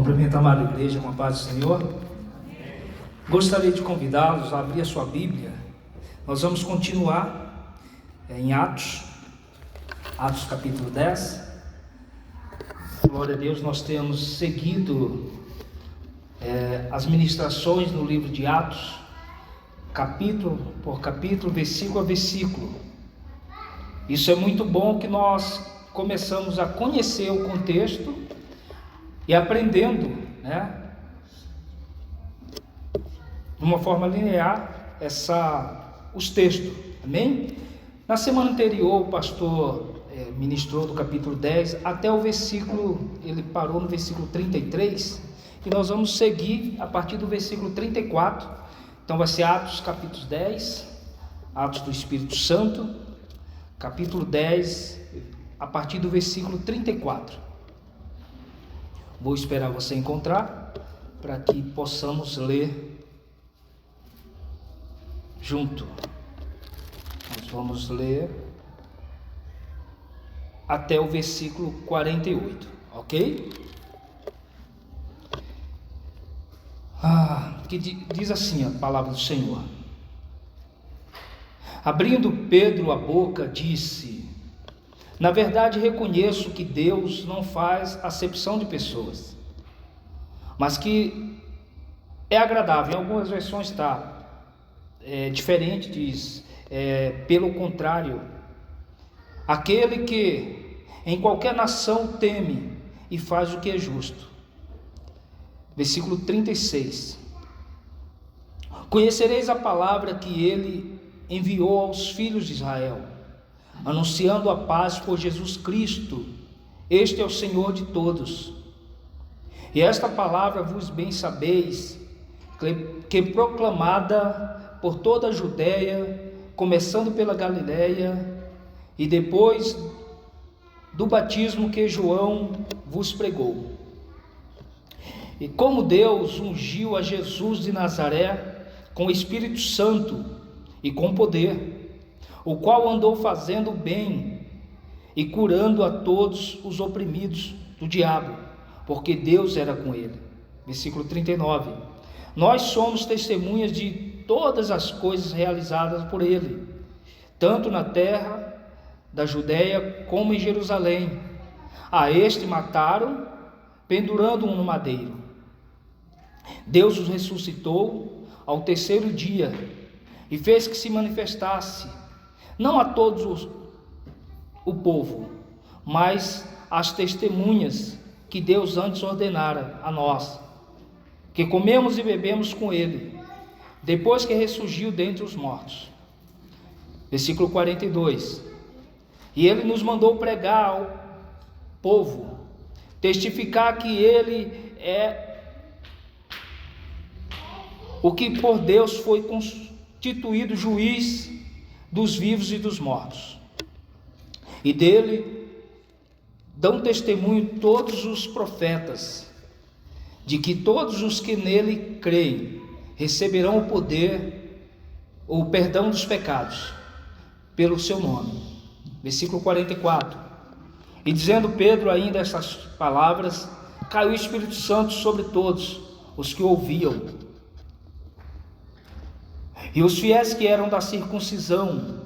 Cumprimento a amada igreja com a paz do Senhor. Gostaria de convidá-los a abrir a sua Bíblia. Nós vamos continuar em Atos capítulo 10. Glória a Deus, nós temos seguido as ministrações no livro de Atos, capítulo por capítulo, versículo a versículo. Isso é muito bom, que nós começamos a conhecer o contexto e aprendendo, de uma forma linear, os textos, amém? Na semana anterior o pastor ministrou do capítulo 10 até o versículo, ele parou no versículo 33, e nós vamos seguir a partir do versículo 34, então vai ser Atos capítulo 10, Atos do Espírito Santo, capítulo 10, a partir do versículo 34. Vou esperar você encontrar, para que possamos ler junto. Nós vamos ler até o versículo 48, ok? Que diz assim a palavra do Senhor: abrindo Pedro a boca, disse: na verdade reconheço que Deus não faz acepção de pessoas, mas que é agradável. Em algumas versões está diferente, diz pelo contrário, aquele que em qualquer nação teme e faz o que é justo. Versículo 36: conhecereis a palavra que ele enviou aos filhos de Israel, anunciando a paz por Jesus Cristo. Este é o Senhor de todos. E esta palavra vos bem sabeis, que proclamada por toda a Judéia, começando pela Galiléia, e depois do batismo que João vos pregou. E como Deus ungiu a Jesus de Nazaré com o Espírito Santo e com poder, o qual andou fazendo bem e curando a todos os oprimidos do diabo, porque Deus era com ele. Versículo 39: nós somos testemunhas de todas as coisas realizadas por ele, tanto na terra da Judéia como em Jerusalém. A este mataram, pendurando-o no madeiro. Deus os ressuscitou ao terceiro dia e fez que se manifestasse, não a todos o povo, mas às testemunhas que Deus antes ordenara a nós, que comemos e bebemos com ele, depois que ressurgiu dentre os mortos. Versículo 42: e ele nos mandou pregar ao povo, testificar que ele é o que por Deus foi constituído juiz dos vivos e dos mortos. E dele dão testemunho todos os profetas, de que todos os que nele creem receberão o poder, o perdão dos pecados, pelo seu nome. Versículo 44: e dizendo Pedro ainda essas palavras, caiu o Espírito Santo sobre todos os que ouviam. E os fiéis que eram da circuncisão,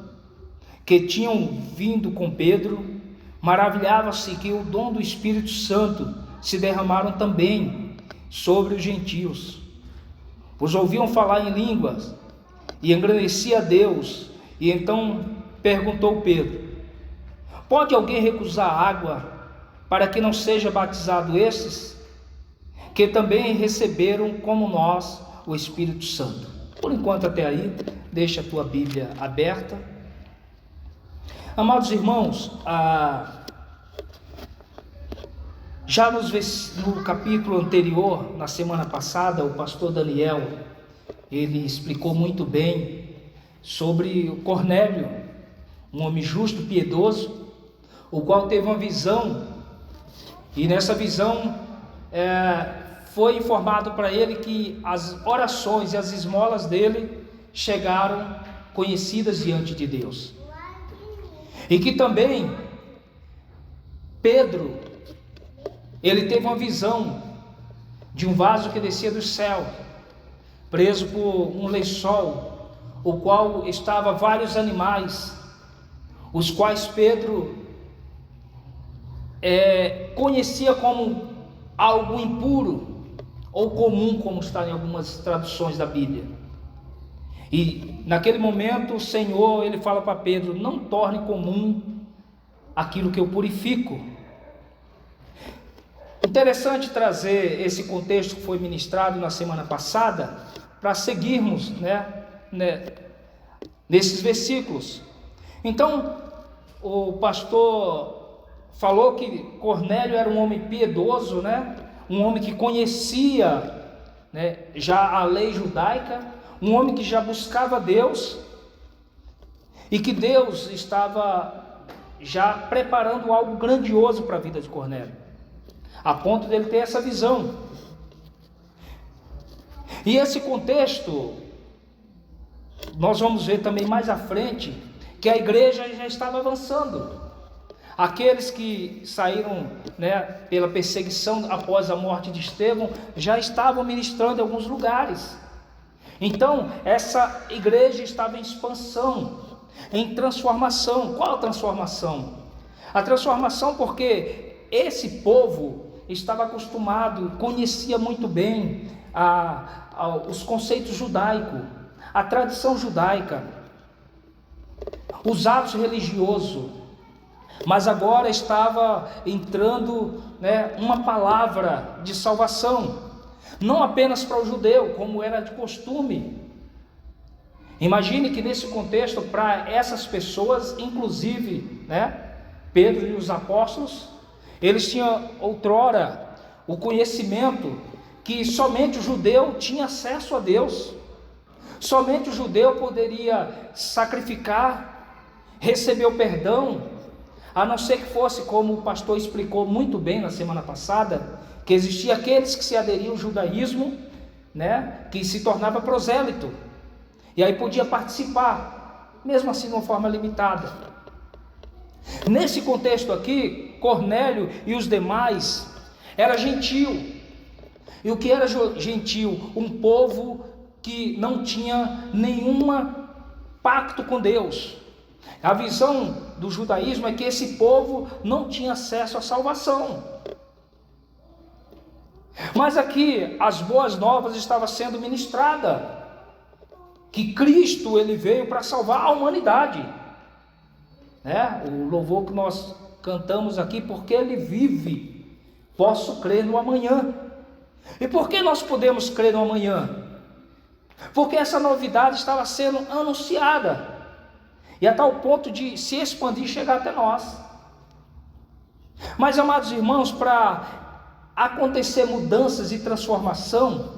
que tinham vindo com Pedro, maravilhavam-se que o dom do Espírito Santo se derramaram também sobre os gentios. Os ouviam falar em línguas e engrandecia a Deus. E então perguntou Pedro: pode alguém recusar água para que não seja batizado estes, que também receberam como nós o Espírito Santo? Por enquanto até aí, deixa a tua Bíblia aberta. Amados irmãos, já no capítulo anterior, na semana passada, o pastor Daniel, ele explicou muito bem sobre o Cornélio, um homem justo, piedoso, o qual teve uma visão, e nessa visão foi informado para ele que as orações e as esmolas dele chegaram conhecidas diante de Deus, e que também Pedro, ele teve uma visão de um vaso que descia do céu, preso por um lençol, o qual estava vários animais, os quais Pedro conhecia como algo impuro ou comum, como está em algumas traduções da Bíblia. E naquele momento o Senhor, ele fala para Pedro: não torne comum aquilo que eu purifico. Interessante trazer esse contexto que foi ministrado na semana passada, para seguirmos nesses versículos. Então, o pastor falou que Cornélio era um homem piedoso, um homem que conhecia, já a lei judaica, um homem que já buscava Deus, e que Deus estava já preparando algo grandioso para a vida de Cornélio, a ponto dele ter essa visão. E esse contexto, nós vamos ver também mais à frente, que a igreja já estava avançando. Aqueles que saíram pela perseguição após a morte de Estevão, já estavam ministrando em alguns lugares. Então, essa igreja estava em expansão, em transformação. Qual a transformação? A transformação porque esse povo estava acostumado, conhecia muito bem os conceitos judaicos, a tradição judaica, os atos religiosos, mas agora estava entrando uma palavra de salvação, não apenas para o judeu, como era de costume. Imagine que nesse contexto, para essas pessoas, inclusive Pedro e os apóstolos, eles tinham outrora o conhecimento que somente o judeu tinha acesso a Deus, somente o judeu poderia sacrificar, receber o perdão, a não ser que fosse, como o pastor explicou muito bem na semana passada, que existia aqueles que se aderiam ao judaísmo, que se tornava prosélito, e aí podia participar, mesmo assim de uma forma limitada. Nesse contexto aqui, Cornélio e os demais era gentil. E o que era gentil? Um povo que não tinha nenhum pacto com Deus. A visão do judaísmo é que esse povo não tinha acesso à salvação. Mas aqui as boas novas estavam sendo ministradas, que Cristo ele veio para salvar a humanidade. O louvor que nós cantamos aqui: porque ele vive, posso crer no amanhã. E por que nós podemos crer no amanhã? Porque essa novidade estava sendo anunciada, e a tal ponto de se expandir e chegar até nós. Mas, amados irmãos, para acontecer mudanças e transformação,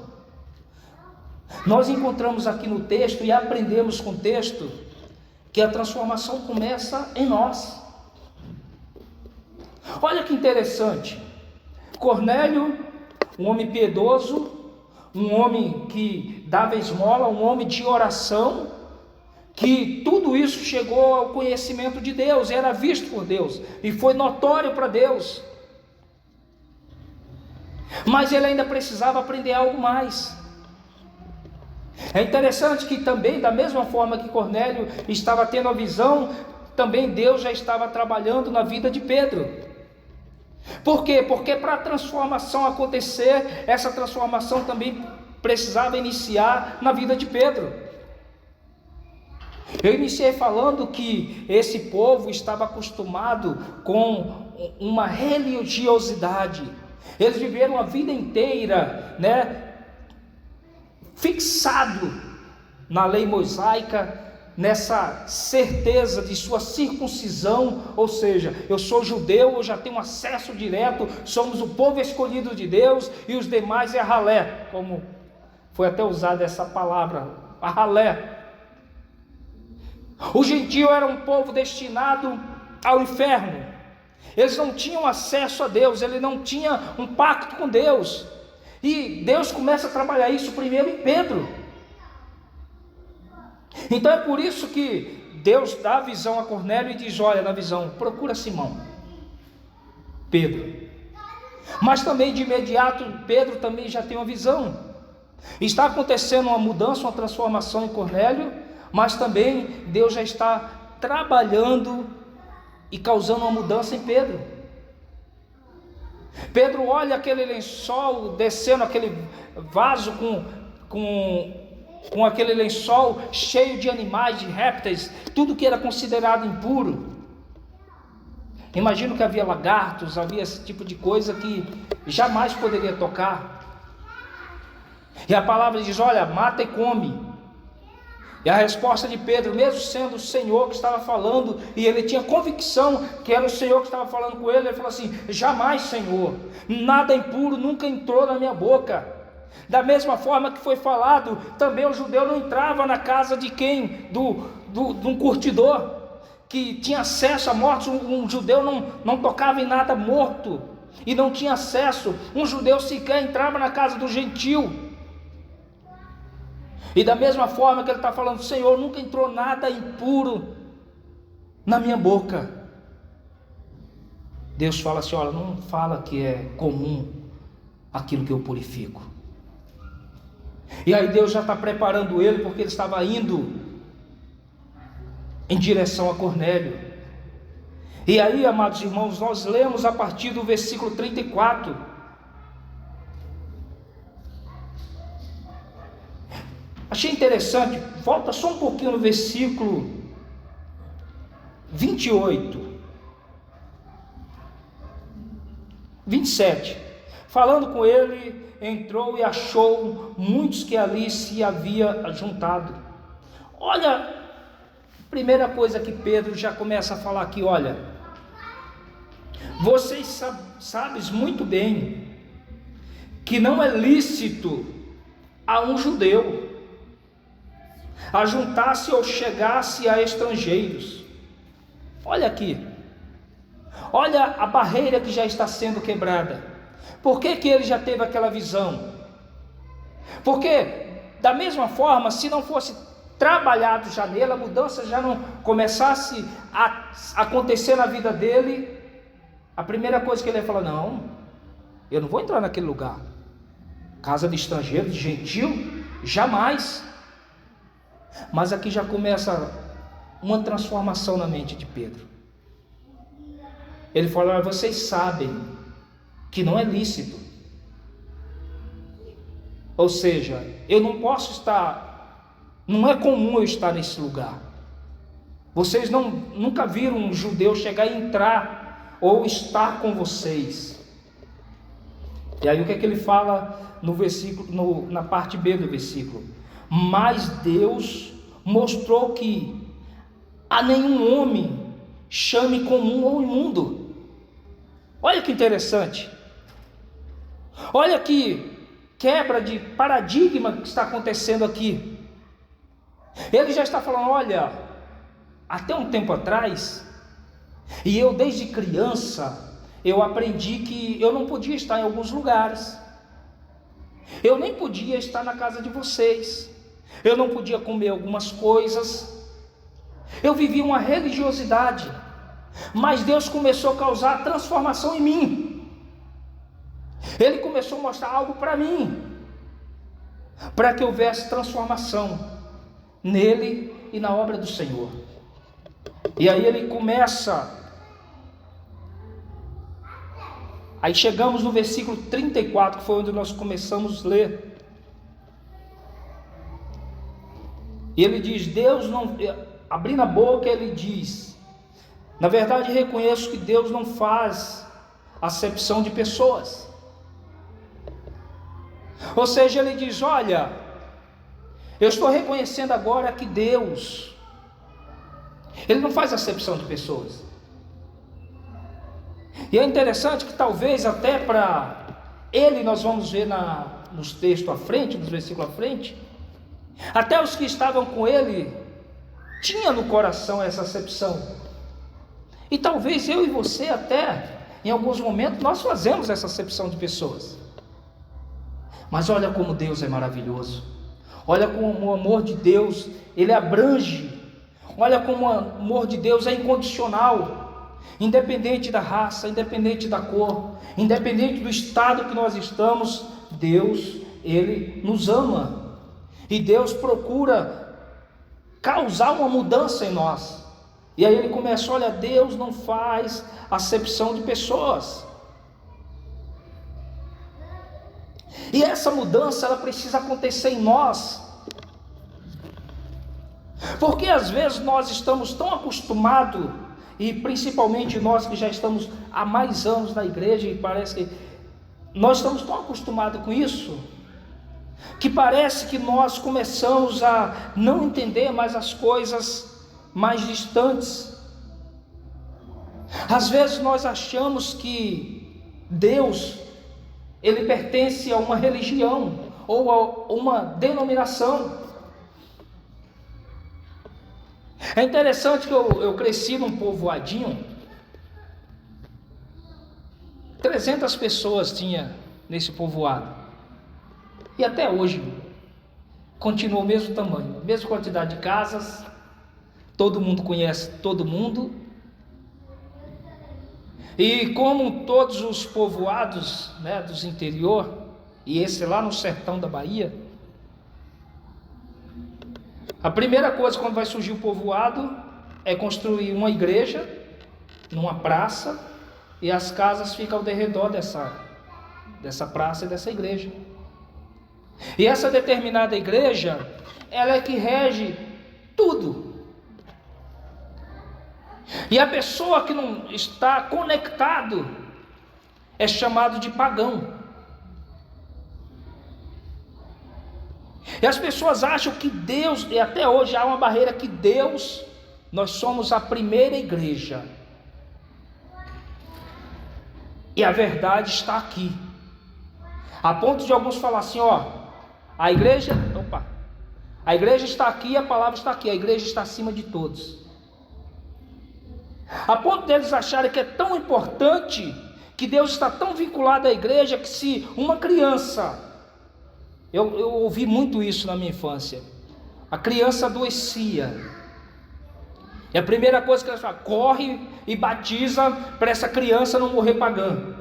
nós encontramos aqui no texto e aprendemos com o texto que a transformação começa em nós. Olha que interessante, Cornélio, um homem piedoso, um homem que dava esmola, um homem de oração, que tudo isso chegou ao conhecimento de Deus, era visto por Deus, e foi notório para Deus, mas ele ainda precisava aprender algo mais. É interessante que também, da mesma forma que Cornélio estava tendo a visão, também Deus já estava trabalhando na vida de Pedro. Por quê? Porque para a transformação acontecer, essa transformação também precisava iniciar na vida de Pedro. Eu iniciei falando que esse povo estava acostumado com uma religiosidade. Eles viveram a vida inteira, fixado na lei mosaica, nessa certeza de sua circuncisão, ou seja, eu sou judeu, eu já tenho acesso direto, somos o povo escolhido de Deus, e os demais é ralé, como foi até usada essa palavra, a ralé. O gentio era um povo destinado ao inferno, eles não tinham acesso a Deus, eles não tinham um pacto com Deus, e Deus começa a trabalhar isso primeiro em Pedro. Então é por isso que Deus dá a visão a Cornélio e diz: olha, na visão, procura Simão, Pedro, Mas também de imediato Pedro também já tem uma visão. Está acontecendo uma mudança, uma transformação em Cornélio, mas também Deus já está trabalhando e causando uma mudança em Pedro. Pedro olha aquele lençol descendo, aquele vaso com aquele lençol cheio de animais, de répteis, tudo que era considerado impuro. Imagino que havia lagartos, havia esse tipo de coisa que jamais poderia tocar. E a palavra diz: olha, mata e come. E a resposta de Pedro, mesmo sendo o Senhor que estava falando, e ele tinha convicção que era o Senhor que estava falando com ele, ele falou assim: jamais, Senhor, nada impuro nunca entrou na minha boca. Da mesma forma que foi falado, também o judeu não entrava na casa de quem? De um curtidor, que tinha acesso a mortos. Um judeu não tocava em nada morto, e não tinha acesso. Um judeu sequer entrava na casa do gentil. E da mesma forma que ele está falando: Senhor, nunca entrou nada impuro na minha boca. Deus fala assim: olha, não fala que é comum aquilo que eu purifico. E aí Deus já está preparando ele, porque ele estava indo em direção a Cornélio. E aí, amados irmãos, nós lemos a partir do versículo 34. Achei interessante, volta só um pouquinho no versículo 28, 27. Falando com ele, entrou e achou muitos que ali se havia juntado. Olha, a primeira coisa que Pedro já começa a falar aqui: olha, vocês sabem muito bem que não é lícito a um judeu a juntar-se ou chegar-se a estrangeiros. Olha aqui, olha a barreira que já está sendo quebrada. Por que ele já teve aquela visão? Porque da mesma forma, se não fosse trabalhado já nele, a mudança já não começasse a acontecer na vida dele, a primeira coisa que ele ia falar: não, eu não vou entrar naquele lugar, casa de estrangeiro, de gentil, jamais. Mas aqui já começa uma transformação na mente de Pedro. Ele fala: vocês sabem que não é lícito. Ou seja, eu não posso estar, não é comum eu estar nesse lugar. Vocês nunca viram um judeu chegar e entrar ou estar com vocês. E aí o que é que ele fala no versículo, na parte B do versículo? Mas Deus mostrou que a nenhum homem chame comum ou imundo. Olha que interessante. Olha que quebra de paradigma que está acontecendo aqui. Ele já está falando: olha, até um tempo atrás, e eu desde criança, eu aprendi que eu não podia estar em alguns lugares. Eu nem podia estar na casa de vocês. Eu não podia comer algumas coisas. Eu vivia uma religiosidade. Mas Deus começou a causar transformação em mim. Ele começou a mostrar algo para mim, para que houvesse transformação nele e na obra do Senhor. E aí ele começa. Aí chegamos no versículo 34, que foi onde nós começamos a ler. E ele diz: Deus não, abrindo a boca, ele diz: na verdade reconheço que Deus não faz acepção de pessoas. Ou seja, ele diz: olha, eu estou reconhecendo agora que Deus, Ele não faz acepção de pessoas. E é interessante que talvez até para ele, nós vamos ver nos textos à frente, nos versículos à frente, até os que estavam com ele tinha no coração essa acepção. E talvez eu e você até, em alguns momentos, nós fazemos essa acepção de pessoas. Mas olha como Deus é maravilhoso. Olha como o amor de Deus, ele abrange. Olha como o amor de Deus é incondicional. independente da raça, independente da cor, independente do estado que nós estamos, Deus, Ele nos ama. E Deus procura causar uma mudança em nós. E aí ele começa, olha, Deus não faz acepção de pessoas. E essa mudança, ela precisa acontecer em nós. Porque às vezes nós estamos tão acostumados, e principalmente nós que já estamos há mais anos na igreja, e parece que nós estamos tão acostumados com isso, que parece que nós começamos a não entender mais as coisas mais distantes. Às vezes nós achamos que Deus, Ele pertence a uma religião ou a uma denominação. É interessante que eu cresci num povoadinho, 300 pessoas tinha nesse povoado, e até hoje continua o mesmo tamanho, mesma quantidade de casas, todo mundo conhece todo mundo. E como todos os povoados, né, dos interior, e esse lá no sertão da Bahia, a primeira coisa quando vai surgir o povoado é construir uma igreja numa praça, e as casas ficam ao redor dessa praça e dessa igreja. E essa determinada igreja, ela é que rege tudo. E a pessoa que não está conectado é chamado de pagão. E as pessoas acham que Deus, e até hoje há uma barreira que Deus, nós somos a primeira igreja. E a verdade está aqui. A ponto de alguns falar assim, a igreja está aqui, a palavra está aqui, a igreja está acima de todos. A ponto deles acharem que é tão importante, que Deus está tão vinculado à igreja, que se uma criança, eu ouvi muito isso na minha infância, a criança adoecia, e a primeira coisa que ela fala, corre e batiza para essa criança não morrer pagã.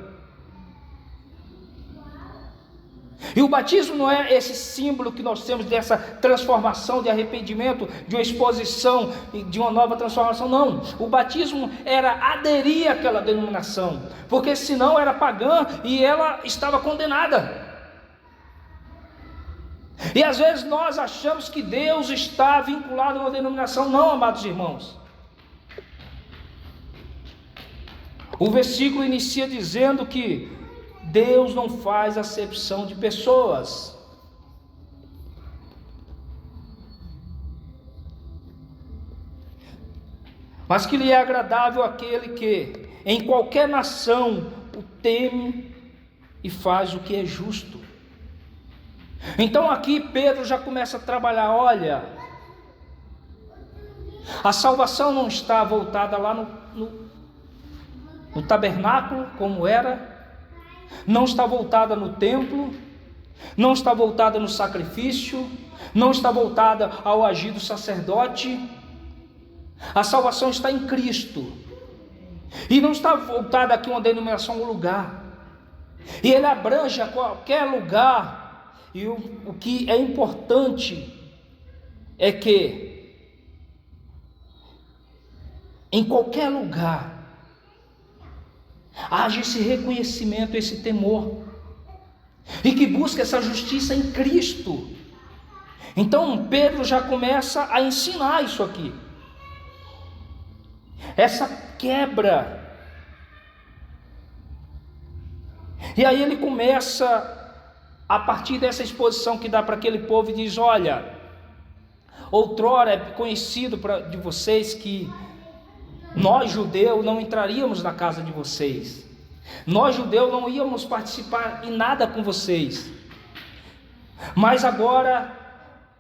E o batismo não é esse símbolo que nós temos dessa transformação, de arrependimento, de uma exposição, de uma nova transformação, não. O batismo era aderir àquela denominação, porque senão era pagã e ela estava condenada. E às vezes nós achamos que Deus está vinculado a uma denominação. Não, amados irmãos. O versículo inicia dizendo que Deus não faz acepção de pessoas. Mas que lhe é agradável aquele que em qualquer nação o teme e faz o que é justo. Então aqui Pedro já começa a trabalhar, olha, a salvação não está voltada lá no tabernáculo como era, não está voltada no templo, não está voltada no sacrifício, não está voltada ao agir do sacerdote. A salvação está em Cristo, e não está voltada aqui uma denominação, um lugar, e ele abrange a qualquer lugar. E o que é importante é que em qualquer lugar haja esse reconhecimento, esse temor, e que busque essa justiça em Cristo. Então Pedro já começa a ensinar isso aqui, essa quebra. E aí ele começa, a partir dessa exposição que dá para aquele povo, e diz, olha, outrora é conhecido de vocês que nós judeus não entraríamos na casa de vocês, nós judeus não íamos participar em nada com vocês, mas agora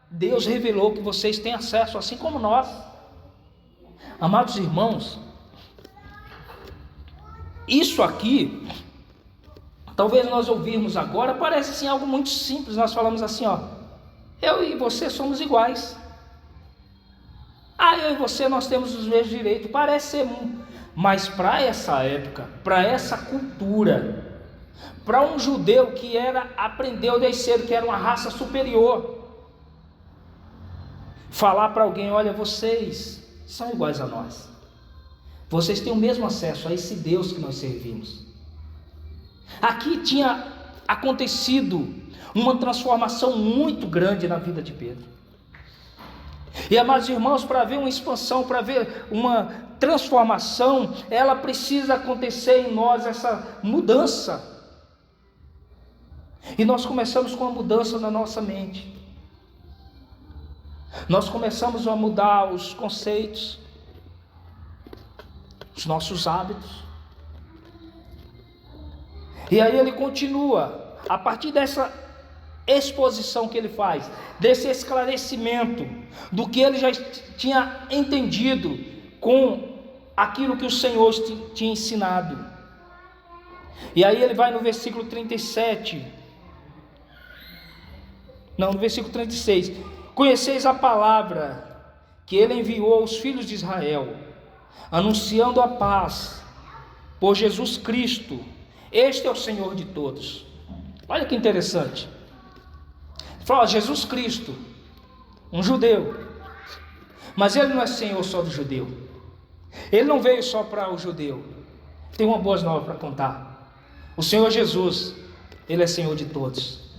Deus revelou que vocês têm acesso assim como nós. Amados irmãos, isso aqui, talvez nós ouvirmos agora, parece assim algo muito simples. Nós falamos assim, eu e você somos iguais. Eu e você, nós temos os mesmos direitos. Parece ser Mas para essa época, para essa cultura, para um judeu que aprendeu desde cedo que era uma raça superior, falar para alguém: olha, vocês são iguais a nós, vocês têm o mesmo acesso a esse Deus que nós servimos. Aqui tinha acontecido uma transformação muito grande na vida de Pedro. E, amados irmãos, para ver uma expansão, para ver uma transformação, ela precisa acontecer em nós, essa mudança. E nós começamos com a mudança na nossa mente. Nós começamos a mudar os conceitos, os nossos hábitos. E aí ele continua, a partir dessa exposição que ele faz, desse esclarecimento do que ele já tinha entendido com aquilo que o Senhor tinha ensinado. E aí ele vai no versículo 37, no versículo 36: conheceis a palavra que ele enviou aos filhos de Israel, anunciando a paz por Jesus Cristo. Este é o Senhor de todos. Olha que interessante. Ele fala: Jesus Cristo, um judeu, mas ele não é Senhor só do judeu. Ele não veio só para o judeu. Tem uma boa nova para contar. O Senhor Jesus, ele é Senhor de todos.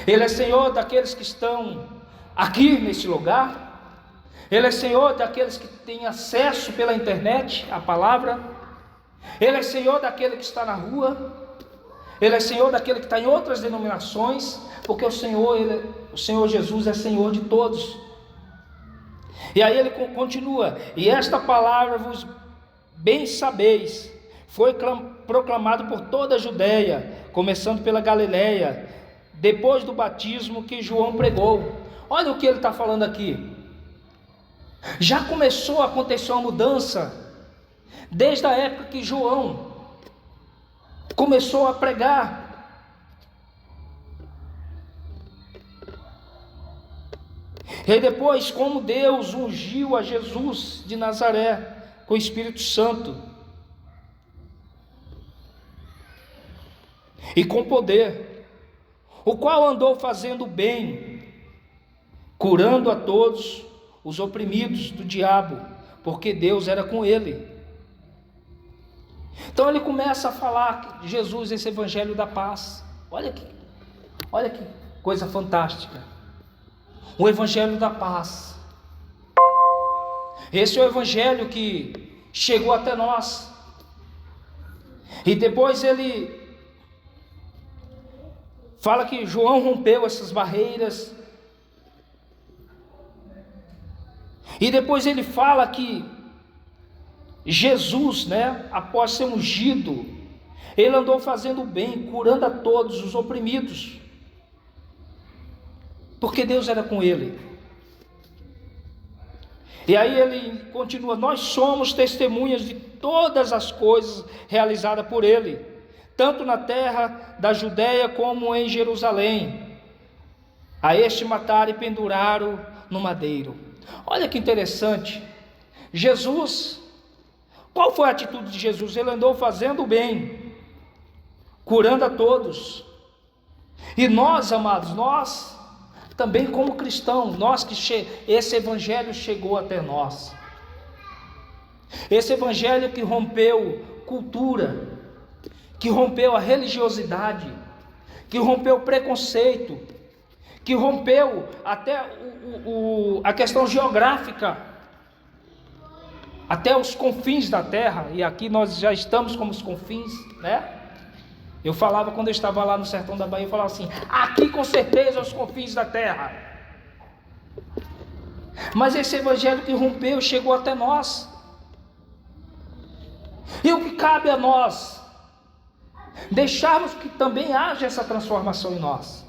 Ele é Senhor daqueles que estão aqui neste lugar. Ele é Senhor daqueles que têm acesso pela internet à palavra. Ele é Senhor daquele que está na rua. Ele é Senhor daquele que está em outras denominações, porque o Senhor Jesus é Senhor de todos. E aí ele continua: e esta palavra vos bem sabeis, foi proclamado por toda a Judeia, começando pela Galileia, depois do batismo que João pregou. Olha o que ele está falando aqui. Já começou a acontecer uma mudança desde a época que João começou a pregar. E depois, como Deus ungiu a Jesus de Nazaré com o Espírito Santo e com poder, o qual andou fazendo bem, curando a todos os oprimidos do diabo, porque Deus era com ele. Então ele começa a falar de Jesus, esse evangelho da paz. Olha que coisa fantástica. O evangelho da paz. Esse é o evangelho que chegou até nós. E depois ele fala que João rompeu essas barreiras. E depois ele fala que Jesus, após ser ungido, ele andou fazendo bem, curando a todos os oprimidos, porque Deus era com ele. E aí ele continua: nós somos testemunhas de todas as coisas realizadas por ele, tanto na terra da Judéia como em Jerusalém. A este mataram e penduraram no madeiro. Olha que interessante. Jesus, qual foi a atitude de Jesus? Ele andou fazendo o bem, curando a todos. E nós, amados, nós também como cristãos, esse evangelho chegou até nós. Esse evangelho que rompeu cultura, que rompeu a religiosidade, que rompeu o preconceito, que rompeu até a questão geográfica, até os confins da terra. E aqui nós já estamos como os confins, Eu falava, quando eu estava lá no sertão da Bahia, eu falava assim: aqui com certeza os confins da terra. Mas esse evangelho que rompeu chegou até nós. E o que cabe a nós? Deixarmos que também haja essa transformação em nós,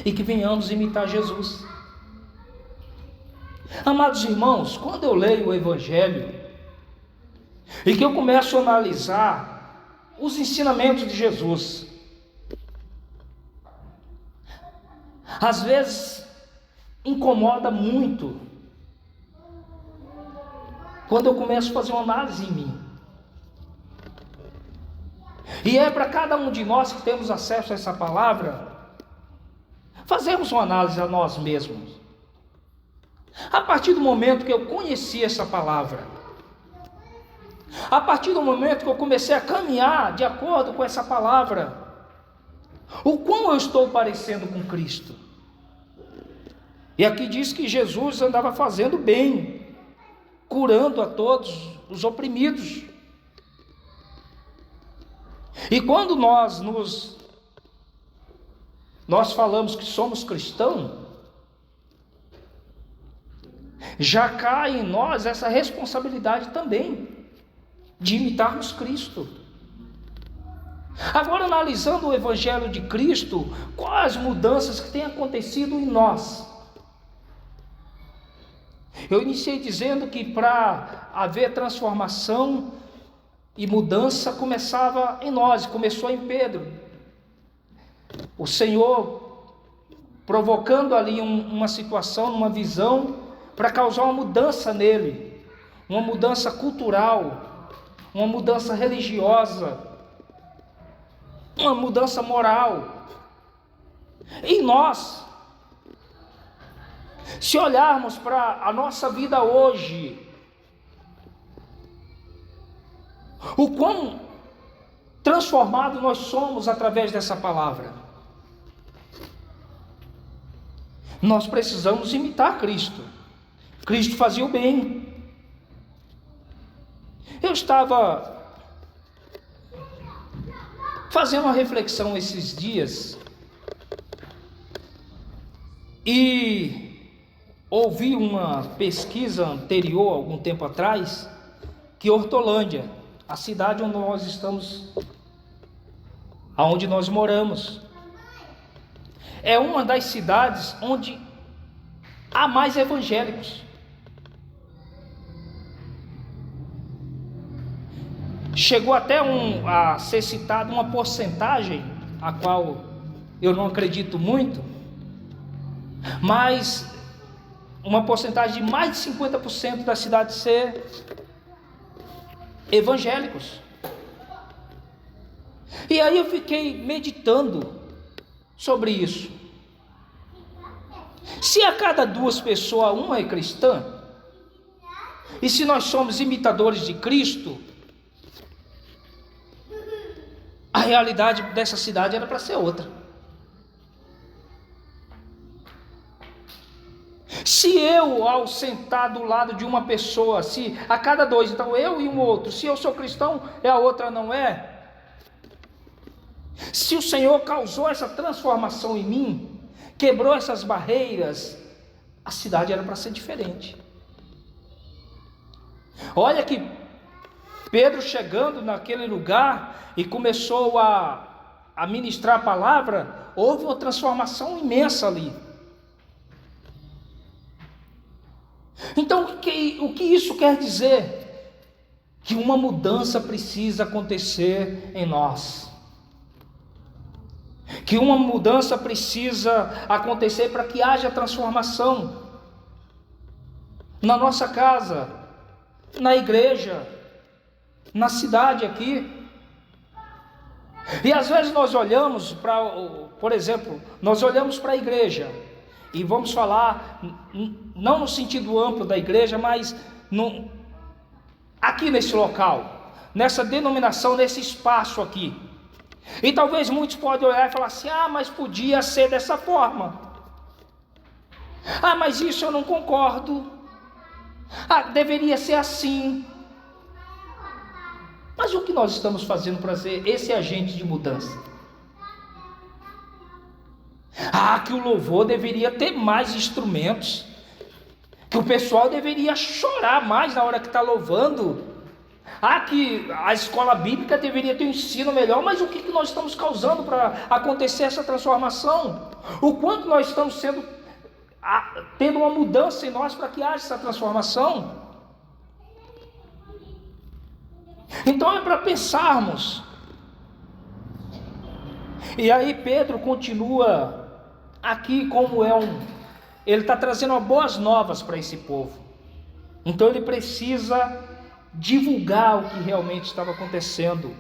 e que venhamos imitar Jesus. Amados irmãos, quando eu leio o evangelho e que eu começo a analisar os ensinamentos de Jesus, às vezes incomoda muito quando eu começo a fazer uma análise em mim. E é para cada um de nós que temos acesso a essa palavra, fazermos uma análise a nós mesmos. A partir do momento que eu conheci essa palavra, a partir do momento que eu comecei a caminhar de acordo com essa palavra, o quão eu estou parecendo com Cristo? E aqui diz que Jesus andava fazendo bem, curando a todos os oprimidos. E quando nós falamos que somos cristãos, já cai em nós essa responsabilidade também de imitarmos Cristo. Agora, analisando o Evangelho de Cristo, quais as mudanças que têm acontecido em nós? Eu iniciei dizendo que para haver transformação e mudança começava em nós, começou em Pedro. O Senhor provocando ali uma situação, uma visão, para causar uma mudança nele, uma mudança cultural, uma mudança religiosa, uma mudança moral. E nós, se olharmos para a nossa vida hoje, o quão transformado nós somos através dessa palavra. Nós precisamos imitar Cristo. Cristo fazia o bem. Eu estava fazendo uma reflexão esses dias e ouvi uma pesquisa anterior, algum tempo atrás, que Hortolândia, a cidade onde nós estamos, aonde nós moramos, é uma das cidades onde há mais evangélicos. Chegou até a ser citada uma porcentagem, a qual eu não acredito muito, mas uma porcentagem de mais de 50% da cidade ser evangélicos. E aí eu fiquei meditando sobre isso. Se a cada 2 pessoas uma é cristã, e se nós somos imitadores de Cristo, a realidade dessa cidade era para ser outra. Se eu, ao sentar do lado de uma pessoa, se a cada 2, então eu e um outro, se eu sou cristão e a outra não é, se o Senhor causou essa transformação em mim, quebrou essas barreiras, a cidade era para ser diferente. Olha que Pedro chegando naquele lugar e começou a ministrar a palavra, houve uma transformação imensa ali. Então o que isso quer dizer? Que uma mudança precisa acontecer em nós. Que uma mudança precisa acontecer para que haja transformação na nossa casa, na igreja, na cidade aqui. E às vezes nós olhamos para, por exemplo, nós olhamos para a igreja e vamos falar, não no sentido amplo da igreja, mas aqui nesse local, nessa denominação, nesse espaço aqui. E talvez muitos podem olhar e falar assim: ah, mas podia ser dessa forma. Ah, mas isso eu não concordo. Ah, deveria ser assim. Mas o que nós estamos fazendo para ser esse agente de mudança? Ah, que o louvor deveria ter mais instrumentos, que o pessoal deveria chorar mais na hora que está louvando. Ah, que a escola bíblica deveria ter um ensino melhor. Mas o que nós estamos causando para acontecer essa transformação? O quanto nós estamos tendo uma mudança em nós para que haja essa transformação? Então é para pensarmos. E aí Pedro continua aqui como ele está trazendo boas novas para esse povo. Então ele precisa divulgar o que realmente estava acontecendo.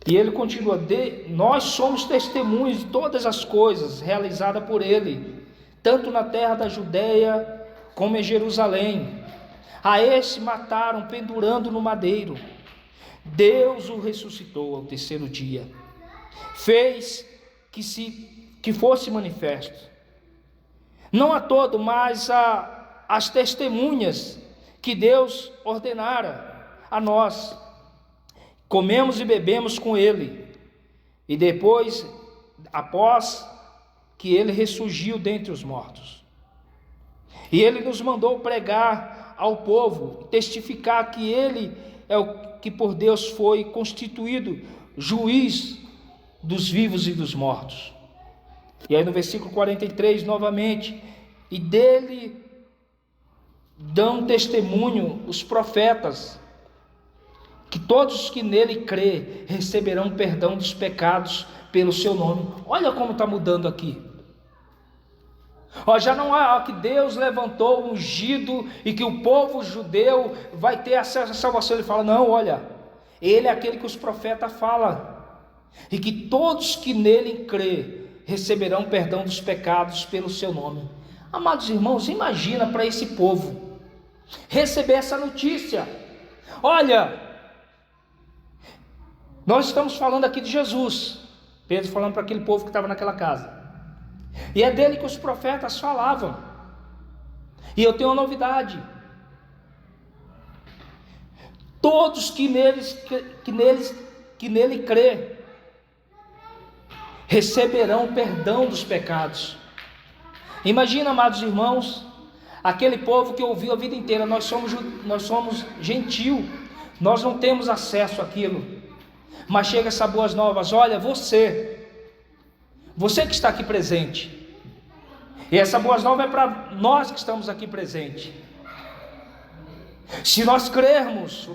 E ele continua: nós somos testemunhos de todas as coisas realizadas por ele, tanto na terra da Judeia como em Jerusalém. A este mataram pendurando no madeiro. Deus o ressuscitou ao terceiro dia, fez que fosse manifesto, não a todo, mas as testemunhas que Deus ordenara a nós. Comemos e bebemos com ele, e depois, após que ele ressurgiu dentre os mortos, e ele nos mandou pregar ao povo, testificar que ele é o que por Deus foi constituído juiz dos vivos e dos mortos. E aí no versículo 43 novamente: e dele dão testemunho os profetas, que todos os que nele crê receberão perdão dos pecados pelo seu nome. Olha como está mudando aqui. Já não há que Deus levantou o ungido e que o povo judeu vai ter acesso à salvação. Ele fala: não, olha, ele é aquele que os profetas falam, e que todos que nele crê receberão perdão dos pecados pelo seu nome. Amados irmãos, imagina para esse povo receber essa notícia. Olha, nós estamos falando aqui de Jesus, Pedro falando para aquele povo que estava naquela casa, e é dele que os profetas falavam. E eu tenho uma novidade: todos que nele crê receberão perdão dos pecados. Imagina, amados irmãos, aquele povo que ouviu a vida inteira: nós somos gentil, nós não temos acesso àquilo. Mas chega essas boas novas: olha, você que está aqui presente, e essa boas novas é para nós que estamos aqui presentes. Se nós crermos,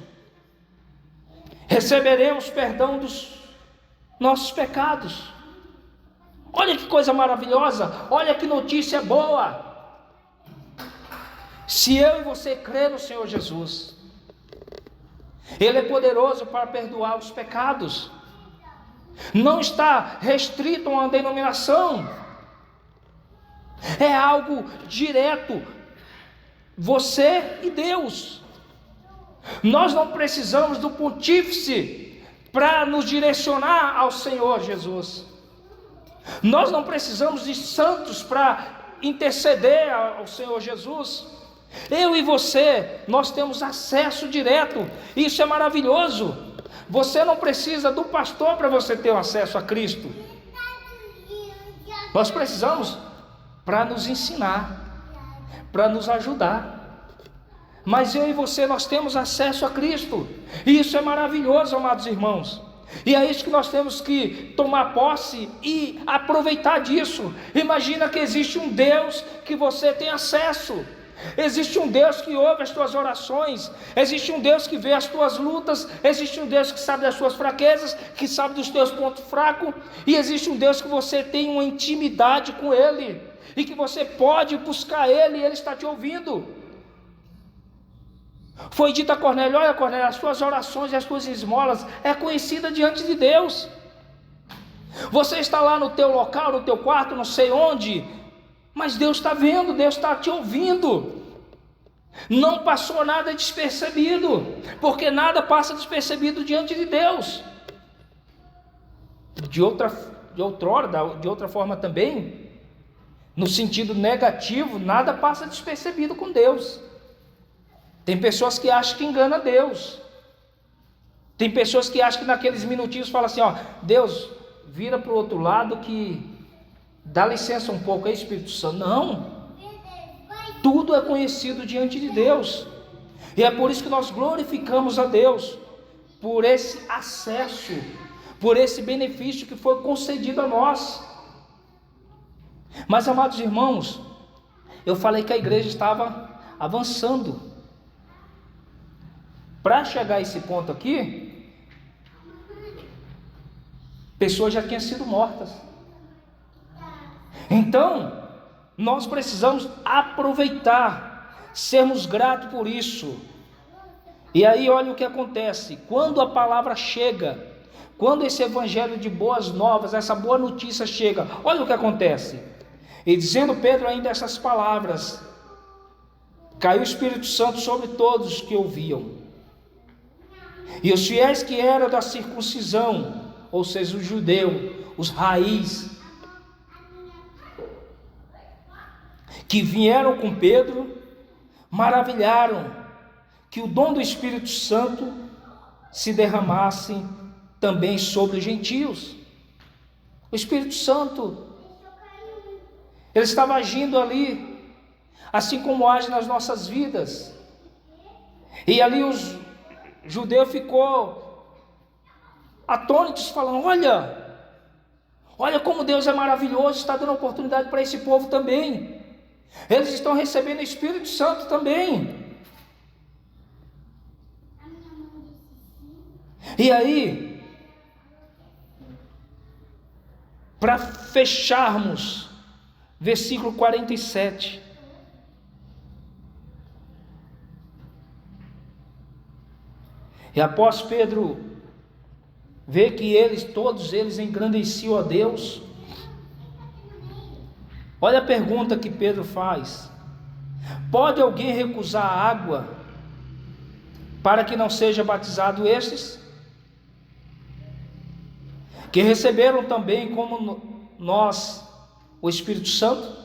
receberemos perdão dos nossos pecados. Olha que coisa maravilhosa, olha que notícia boa. Se eu e você crer no Senhor Jesus, Ele é poderoso para perdoar os pecados. Não está restrito a uma denominação, é algo direto, você e Deus. Nós não precisamos do pontífice para nos direcionar ao Senhor Jesus. Nós não precisamos de santos para interceder ao Senhor Jesus. Eu e você, nós temos acesso direto. Isso é maravilhoso. Você não precisa do pastor para você ter acesso a Cristo. Nós precisamos para nos ensinar, para nos ajudar. Mas eu e você, nós temos acesso a Cristo. E isso é maravilhoso, amados irmãos. E é isso que nós temos que tomar posse e aproveitar disso. Imagina que existe um Deus que você tem acesso. Existe um Deus que ouve as tuas orações. Existe um Deus que vê as tuas lutas. Existe um Deus que sabe das suas fraquezas, que sabe dos teus pontos fracos. E existe um Deus que você tem uma intimidade com Ele, e que você pode buscar Ele, e Ele está te ouvindo. Foi dito a Cornélio: olha, Cornélio, as tuas orações e as tuas esmolas é conhecida diante de Deus. Você está lá no teu local, no teu quarto, não sei onde, mas Deus está vendo, Deus está te ouvindo. Não passou nada despercebido, porque nada passa despercebido diante de Deus. De outra forma também, no sentido negativo, nada passa despercebido com Deus. Tem pessoas que acham que engana Deus. Tem pessoas que acham que naqueles minutinhos fala assim: ó, Deus, vira para o outro lado que dá licença um pouco aí, Espírito Santo. Não, tudo é conhecido diante de Deus. E é por isso que nós glorificamos a Deus por esse acesso, por esse benefício que foi concedido a nós. Mas, amados irmãos, eu falei que a igreja estava avançando. Para chegar a esse ponto aqui, pessoas já tinham sido mortas. Então, nós precisamos aproveitar, sermos gratos por isso. E aí olha o que acontece, quando a palavra chega, quando esse evangelho de boas novas, essa boa notícia chega, olha o que acontece. E dizendo Pedro ainda essas palavras, caiu o Espírito Santo sobre todos que ouviam. E os fiéis que eram da circuncisão, ou seja, os judeus, os raiz, que vieram com Pedro, maravilharam que o dom do Espírito Santo se derramasse também sobre os gentios. O Espírito Santo, ele estava agindo ali, assim como age nas nossas vidas. E ali os judeus ficou atônitos, falando: olha como Deus é maravilhoso, está dando oportunidade para esse povo também. Eles estão recebendo o Espírito Santo também. E aí, para fecharmos, versículo 47. E após Pedro ver que todos eles engrandeciam a Deus, olha a pergunta que Pedro faz: pode alguém recusar a água para que não seja batizado estes, que receberam também como nós o Espírito Santo?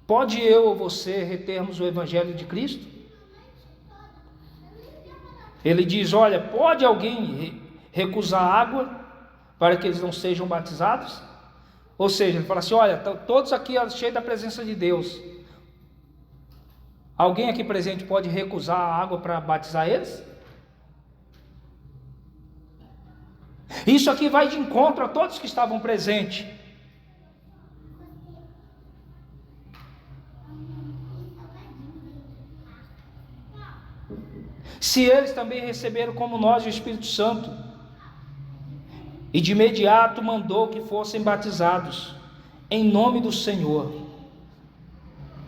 Pode eu ou você retermos o Evangelho de Cristo? Ele diz: olha, pode alguém recusar água para que eles não sejam batizados? Ou seja, ele fala assim: olha, todos aqui cheios da presença de Deus, alguém aqui presente pode recusar a água para batizar eles? Isso aqui vai de encontro a todos que estavam presentes. Se eles também receberam como nós o Espírito Santo, e de imediato mandou que fossem batizados em nome do Senhor,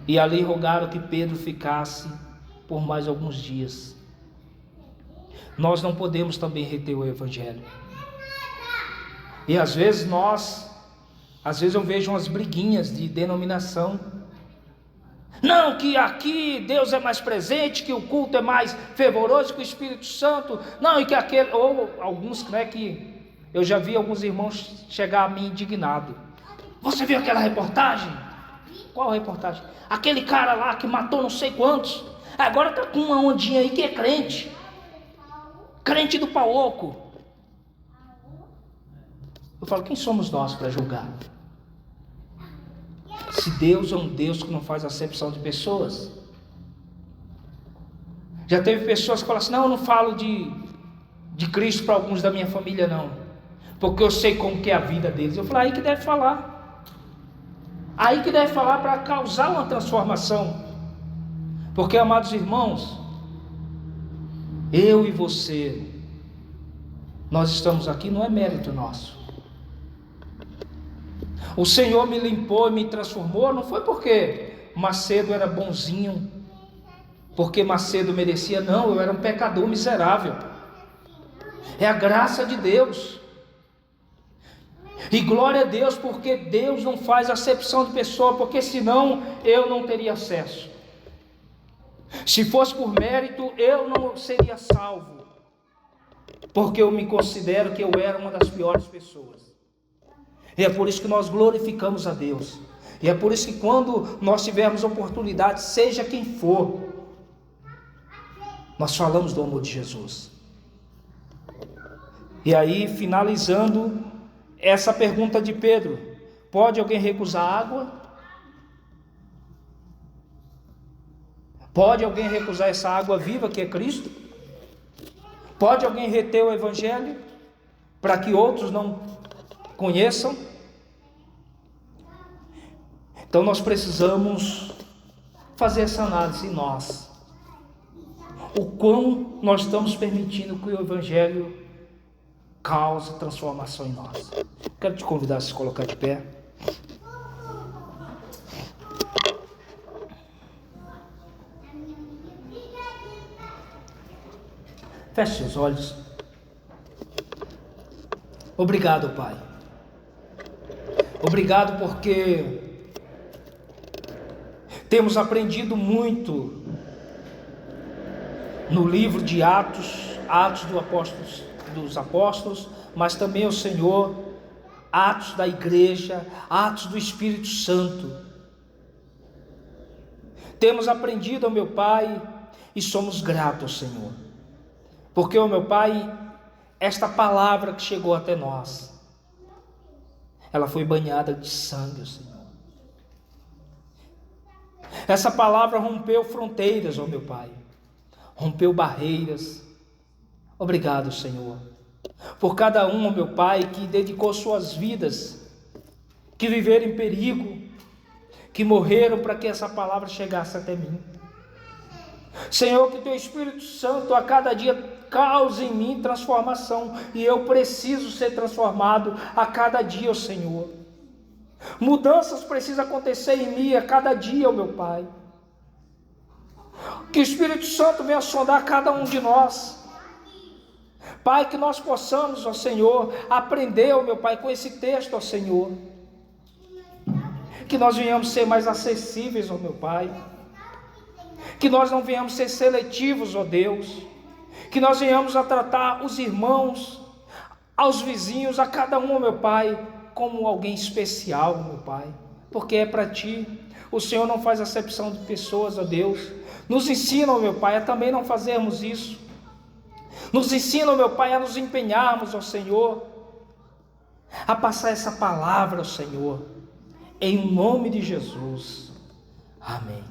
e ali rogaram que Pedro ficasse por mais alguns dias. Nós não podemos também reter o Evangelho. E às vezes eu vejo umas briguinhas de denominação. Não, que aqui Deus é mais presente, que o culto é mais fervoroso, que o Espírito Santo, não, e que aquele, ou alguns, né, que eu já vi alguns irmãos chegar a mim indignado. Você viu aquela reportagem? Qual reportagem? Aquele cara lá que matou não sei quantos, agora está com uma ondinha aí que é crente do pau oco. Eu falo: quem somos nós para julgar? Se Deus é um Deus que não faz acepção de pessoas. Já teve pessoas que falam assim: não, eu não falo de Cristo para alguns da minha família não, porque eu sei como que é a vida deles. Eu falo: aí que deve falar. Aí que deve falar para causar uma transformação. Porque, amados irmãos, eu e você, nós estamos aqui, não é mérito nosso. O Senhor me limpou e me transformou, não foi porque Macedo era bonzinho, porque Macedo merecia, não, eu era um pecador miserável. É a graça de Deus. E glória a Deus, porque Deus não faz acepção de pessoa, porque senão eu não teria acesso. Se fosse por mérito, eu não seria salvo, porque eu me considero que eu era uma das piores pessoas. E é por isso que nós glorificamos a Deus. E é por isso que quando nós tivermos oportunidade, seja quem for, nós falamos do amor de Jesus. E aí, finalizando essa pergunta de Pedro: pode alguém recusar água? Pode alguém recusar essa água viva que é Cristo? Pode alguém reter o Evangelho para que outros não conheçam? Então nós precisamos fazer essa análise em nós. O quão nós estamos permitindo que o Evangelho cause transformação em nós. Quero te convidar a se colocar de pé. Feche seus olhos. Obrigado, Pai. Obrigado porque temos aprendido muito no livro de Atos dos Apóstolos, mas também, o Senhor, Atos da Igreja, Atos do Espírito Santo. Temos aprendido, ó meu Pai, e somos gratos, Senhor, porque, ó meu Pai, esta palavra que chegou até nós, ela foi banhada de sangue, Senhor. Essa palavra rompeu fronteiras, ó meu Pai, rompeu barreiras. Obrigado, Senhor, por cada um, ó meu Pai, que dedicou suas vidas, que viveram em perigo, que morreram para que essa palavra chegasse até mim. Senhor, que Teu Espírito Santo a cada dia cause em mim transformação, e eu preciso ser transformado a cada dia, ó Senhor. Mudanças precisam acontecer em mim a cada dia, ó meu Pai. Que o Espírito Santo venha sondar cada um de nós, Pai, que nós possamos, ó Senhor, aprender, ó meu Pai, com esse texto, ó Senhor, que nós venhamos ser mais acessíveis, ó meu Pai, que nós não venhamos ser seletivos, ó Deus, que nós venhamos a tratar os irmãos, aos vizinhos, a cada um, ó meu Pai, como alguém especial, ó meu Pai, porque é para Ti. O Senhor não faz acepção de pessoas, ó Deus. Nos ensina, ó meu Pai, a também não fazermos isso. Nos ensina, ó meu Pai, a nos empenharmos, ó Senhor, a passar essa palavra, ó Senhor, em nome de Jesus. Amém.